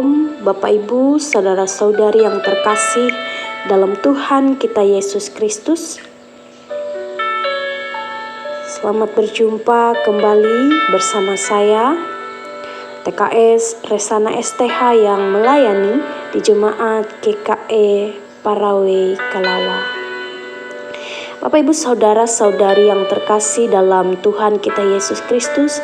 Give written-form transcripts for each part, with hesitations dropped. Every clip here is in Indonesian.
Shalom Bapak Ibu, saudara-saudari yang terkasih dalam Tuhan kita Yesus Kristus. Selamat berjumpa kembali bersama saya TKS Resana STH yang melayani di Jemaat GKE Parawe Kalawa. Bapak Ibu saudara-saudari yang terkasih dalam Tuhan kita Yesus Kristus,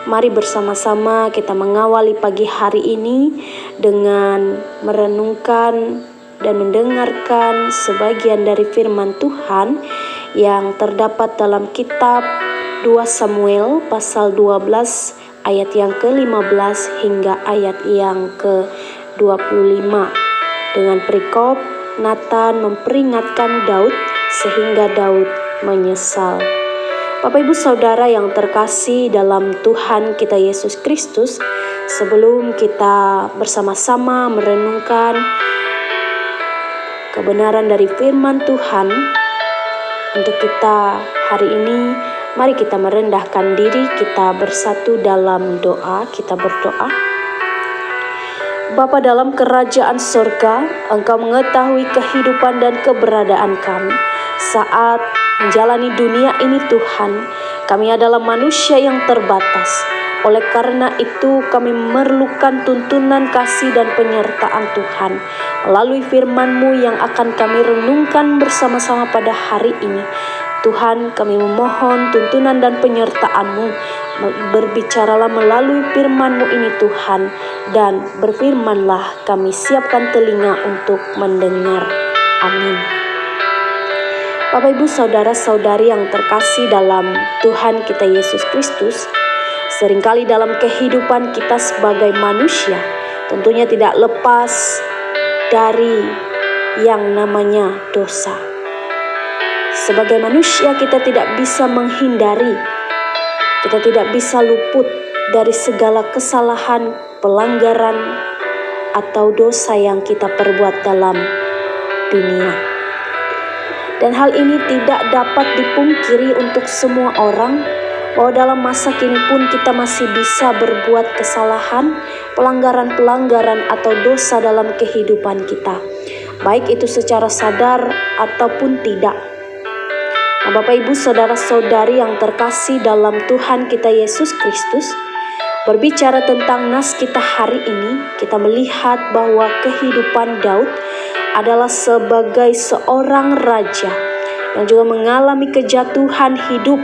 mari bersama-sama kita mengawali pagi hari ini dengan merenungkan dan mendengarkan sebagian dari firman Tuhan yang terdapat dalam kitab 2 Samuel pasal 12 ayat yang ke-15 hingga ayat yang ke-25 dengan perikop Nathan memperingatkan Daud sehingga Daud menyesal. Bapak Ibu Saudara yang terkasih dalam Tuhan kita Yesus Kristus, sebelum kita bersama-sama merenungkan kebenaran dari firman Tuhan untuk kita hari ini, mari kita merendahkan diri, kita bersatu dalam doa, kita berdoa. Bapa dalam kerajaan sorga, Engkau mengetahui kehidupan dan keberadaan kami saat menjalani dunia ini Tuhan. Kami adalah manusia yang terbatas. Oleh karena itu kami memerlukan tuntunan kasih dan penyertaan Tuhan melalui firman-Mu yang akan kami renungkan bersama-sama pada hari ini. Tuhan, kami memohon tuntunan dan penyertaan-Mu. Berbicaralah melalui firman-Mu ini Tuhan, dan berfirmanlah, kami siapkan telinga untuk mendengar. Amin. Bapak Ibu saudara-saudari yang terkasih dalam Tuhan kita Yesus Kristus, seringkali dalam kehidupan kita sebagai manusia tentunya tidak lepas dari yang namanya dosa. Sebagai manusia kita tidak bisa menghindari, kita tidak bisa luput dari segala kesalahan, pelanggaran, atau dosa yang kita perbuat dalam dunia. Dan hal ini tidak dapat dipungkiri untuk semua orang, bahwa dalam masa kini pun kita masih bisa berbuat kesalahan, pelanggaran-pelanggaran atau dosa dalam kehidupan kita, baik itu secara sadar ataupun tidak. Nah, Bapak Ibu saudara-saudari yang terkasih dalam Tuhan kita Yesus Kristus, berbicara tentang nas kita hari ini, kita melihat bahwa kehidupan Daud adalah sebagai seorang raja yang juga mengalami kejatuhan hidup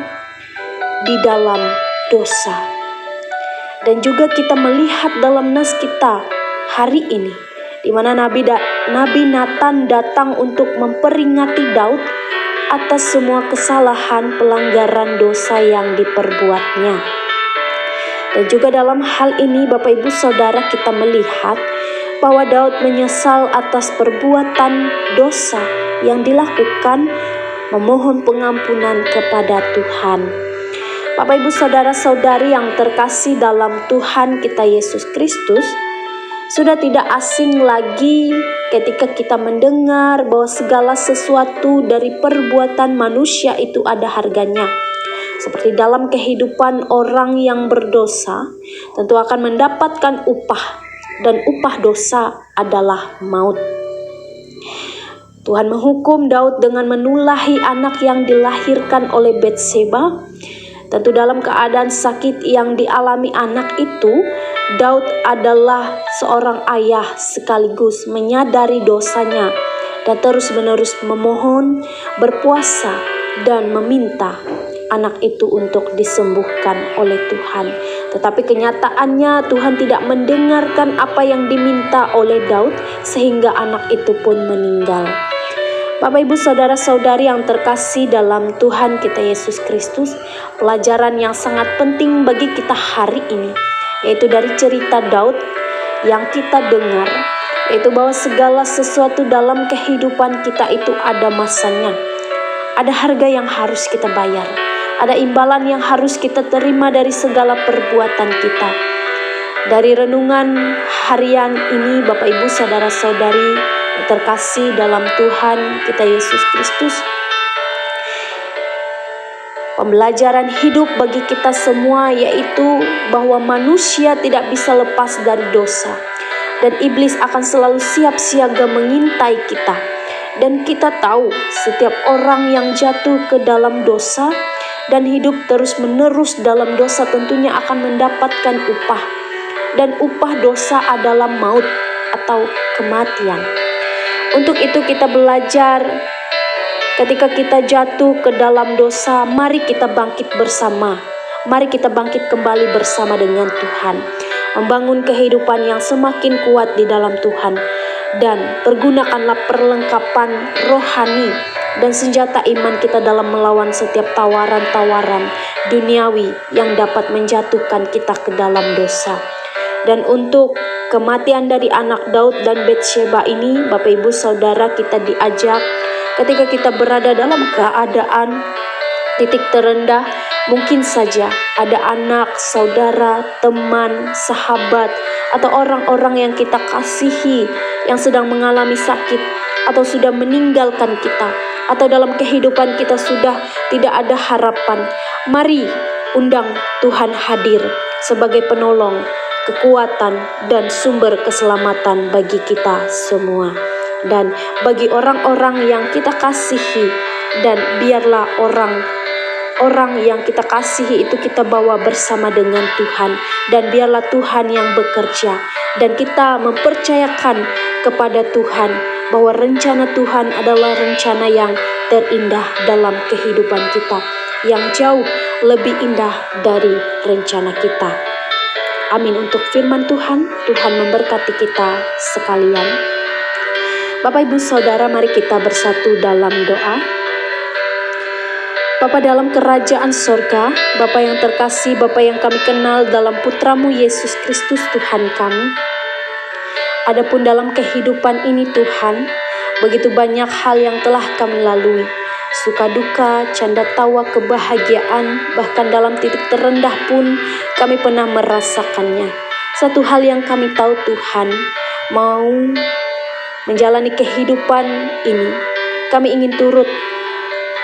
di dalam dosa. Dan juga kita melihat dalam nas kita hari ini, di mana Nabi Nathan datang untuk memperingati Daud atas semua kesalahan, pelanggaran dosa yang diperbuatnya. Dan juga dalam hal ini Bapak Ibu Saudara kita melihat bahwa Daud menyesal atas perbuatan dosa yang dilakukan, memohon pengampunan kepada Tuhan. Bapak Ibu Saudara-saudari yang terkasih dalam Tuhan kita Yesus Kristus, sudah tidak asing lagi ketika kita mendengar bahwa segala sesuatu dari perbuatan manusia itu ada harganya. Seperti dalam kehidupan orang yang berdosa, tentu akan mendapatkan upah, dan upah dosa adalah maut. Tuhan menghukum Daud dengan menulahi anak yang dilahirkan oleh Batseba. Tentu dalam keadaan sakit yang dialami anak itu, Daud adalah seorang ayah sekaligus menyadari dosanya dan terus-menerus memohon, berpuasa, dan meminta anak itu untuk disembuhkan oleh Tuhan. Tetapi kenyataannya Tuhan tidak mendengarkan apa yang diminta oleh Daud sehingga anak itu pun meninggal. Bapak Ibu saudara-saudari yang terkasih dalam Tuhan kita Yesus Kristus, pelajaran yang sangat penting bagi kita hari ini, yaitu dari cerita Daud yang kita dengar, yaitu bahwa segala sesuatu dalam kehidupan kita itu ada masanya. Ada harga yang harus kita bayar, ada imbalan yang harus kita terima dari segala perbuatan kita. Dari renungan harian ini Bapak Ibu saudara-saudari terkasih dalam Tuhan kita Yesus Kristus, pembelajaran hidup bagi kita semua yaitu bahwa manusia tidak bisa lepas dari dosa. dan iblis akan selalu siap siaga mengintai kita. Dan kita tahu setiap orang yang jatuh ke dalam dosa dan hidup terus-menerus dalam dosa tentunya akan mendapatkan upah. Dan upah dosa adalah maut atau kematian. Untuk itu kita belajar ketika kita jatuh ke dalam dosa, mari kita bangkit bersama. Mari kita bangkit kembali bersama dengan Tuhan. Membangun kehidupan yang semakin kuat di dalam Tuhan. Dan pergunakanlah perlengkapan rohani dan senjata iman kita dalam melawan setiap tawaran-tawaran duniawi yang dapat menjatuhkan kita ke dalam dosa. Dan untuk kematian dari anak Daud dan Betsheba ini, Bapak Ibu Saudara, kita diajak ketika kita berada dalam keadaan titik terendah, mungkin saja ada anak, saudara, teman, sahabat, atau orang-orang yang kita kasihi yang sedang mengalami sakit atau sudah meninggalkan kita, atau dalam kehidupan kita sudah tidak ada harapan. Mari undang Tuhan hadir sebagai penolong, kekuatan, dan sumber keselamatan bagi kita semua. Dan bagi orang-orang yang kita kasihi, dan biarlah orang yang kita kasihi itu kita bawa bersama dengan Tuhan. Dan biarlah Tuhan yang bekerja. Dan kita mempercayakan kepada Tuhan bahwa rencana Tuhan adalah rencana yang terindah dalam kehidupan kita, yang jauh lebih indah dari rencana kita. Amin. Untuk firman Tuhan, Tuhan memberkati kita sekalian. Bapak Ibu Saudara, mari kita bersatu dalam doa. Bapa dalam kerajaan sorga, Bapa yang terkasih, Bapa yang kami kenal dalam Putramu Yesus Kristus Tuhan kami. Adapun dalam kehidupan ini Tuhan, begitu banyak hal yang telah kami lalui. Suka duka, canda tawa, kebahagiaan, bahkan dalam titik terendah pun kami pernah merasakannya. Satu hal yang kami tahu Tuhan, mau menjalani kehidupan ini, kami ingin turut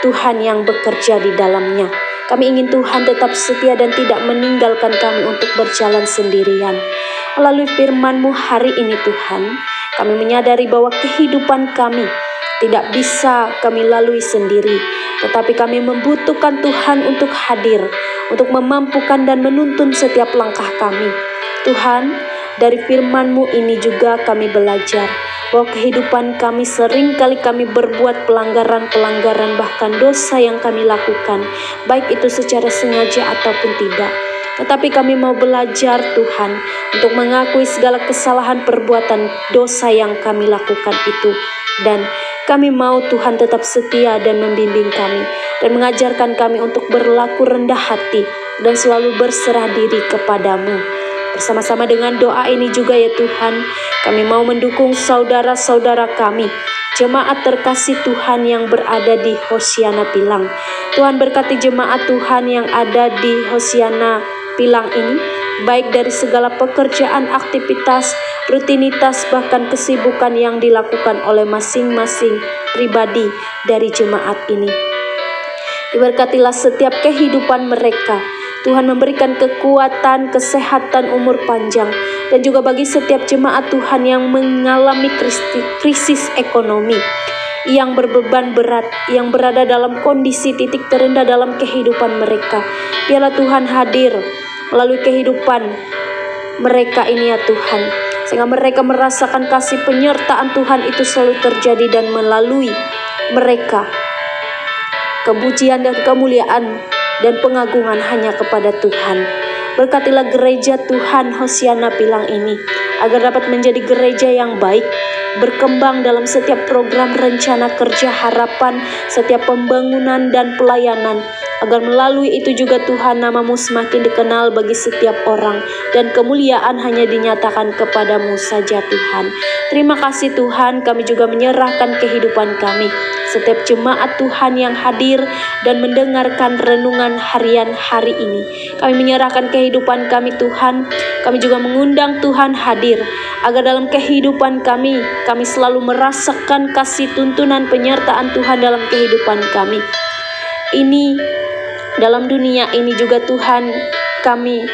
Tuhan yang bekerja di dalamnya. Kami ingin Tuhan tetap setia dan tidak meninggalkan kami untuk berjalan sendirian. Melalui firman-Mu hari ini Tuhan, kami menyadari bahwa kehidupan kami tidak bisa kami lalui sendiri, tetapi kami membutuhkan Tuhan untuk hadir, untuk memampukan dan menuntun setiap langkah kami. Tuhan, dari firman-Mu ini juga kami belajar bahwa kehidupan kami seringkali kami berbuat pelanggaran-pelanggaran, bahkan dosa yang kami lakukan, baik itu secara sengaja ataupun tidak. Tetapi kami mau belajar Tuhan untuk mengakui segala kesalahan perbuatan dosa yang kami lakukan itu. Dan kami mau Tuhan tetap setia dan membimbing kami dan mengajarkan kami untuk berlaku rendah hati dan selalu berserah diri kepadamu. Bersama-sama dengan doa ini juga ya Tuhan, kami mau mendukung saudara-saudara kami, jemaat terkasih Tuhan yang berada di Hosiana Pilang. Tuhan berkati jemaat Tuhan yang ada di Hosiana Pilang ini, baik dari segala pekerjaan, aktivitas, rutinitas, bahkan kesibukan yang dilakukan oleh masing-masing pribadi dari jemaat ini. Diberkatilah setiap kehidupan mereka. Tuhan memberikan kekuatan, kesehatan, umur panjang. Dan juga bagi setiap jemaat Tuhan yang mengalami krisis ekonomi, yang berbeban berat, yang berada dalam kondisi titik terendah dalam kehidupan mereka, biarlah Tuhan hadir melalui kehidupan mereka ini ya Tuhan, sehingga mereka merasakan kasih penyertaan Tuhan itu selalu terjadi dan melalui mereka kepujian dan kemuliaan dan pengagungan hanya kepada Tuhan. Berkatilah gereja Tuhan Hosiana Pilang ini agar dapat menjadi gereja yang baik, berkembang dalam setiap program rencana kerja harapan, setiap pembangunan dan pelayanan, agar melalui itu juga Tuhan nama-Mu semakin dikenal bagi setiap orang dan kemuliaan hanya dinyatakan kepadamu saja Tuhan. Terima kasih Tuhan, kami juga menyerahkan kehidupan kami, setiap jemaat Tuhan yang hadir dan mendengarkan renungan harian hari ini. Kami menyerahkan kehidupan kami Tuhan, kami juga mengundang Tuhan hadir, agar dalam kehidupan kami selalu merasakan kasih tuntunan penyertaan Tuhan dalam kehidupan kami. Ini dalam dunia ini juga Tuhan, kami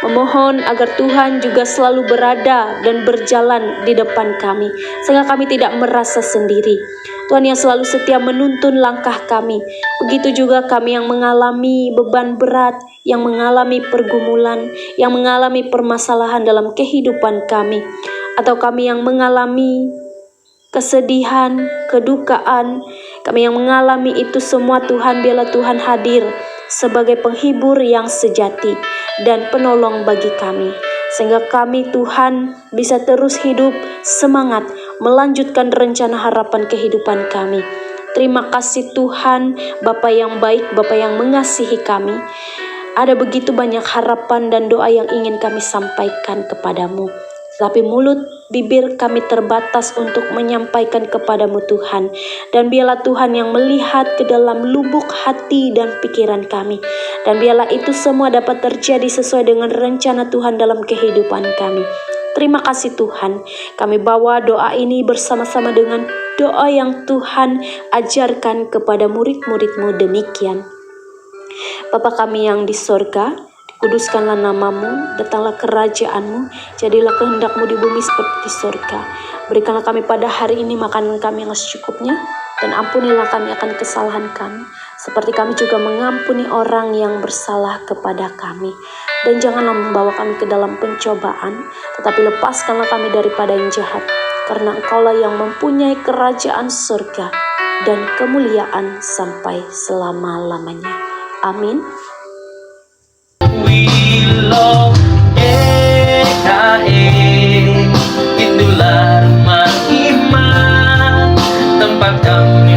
Memohon agar Tuhan juga selalu berada dan berjalan di depan kami, sehingga kami tidak merasa sendiri. Tuhan yang selalu setia menuntun langkah kami. Begitu juga kami yang mengalami beban berat, yang mengalami pergumulan, yang mengalami permasalahan dalam kehidupan kami, atau kami yang mengalami kesedihan, kedukaan, kami yang mengalami itu semua. Tuhan, biarlah Tuhan hadir sebagai penghibur yang sejati dan penolong bagi kami, sehingga kami Tuhan bisa terus hidup semangat melanjutkan rencana harapan kehidupan kami. Terima kasih Tuhan, Bapa yang baik, Bapa yang mengasihi kami. Ada begitu banyak harapan dan doa yang ingin kami sampaikan kepadamu, tapi mulut bibir kami terbatas untuk menyampaikan kepadamu Tuhan. Dan biarlah Tuhan yang melihat ke dalam lubuk hati dan pikiran kami. Dan biarlah itu semua dapat terjadi sesuai dengan rencana Tuhan dalam kehidupan kami. Terima kasih Tuhan, kami bawa doa ini bersama-sama dengan doa yang Tuhan ajarkan kepada murid-murid-Mu demikian. Bapa kami yang di sorga, kuduskanlah namamu, datanglah kerajaan-Mu, jadilah kehendak-Mu di bumi seperti di surga. Berikanlah kami pada hari ini makanan kami yang secukupnya, dan ampunilah kami akan kesalahan kami, seperti kami juga mengampuni orang yang bersalah kepada kami. Dan janganlah membawa kami ke dalam pencobaan, tetapi lepaskanlah kami daripada yang jahat, karena Engkaulah yang mempunyai kerajaan surga dan kemuliaan sampai selama-lamanya. Amin. Willow EKE, itulah rumah iman, tempat kami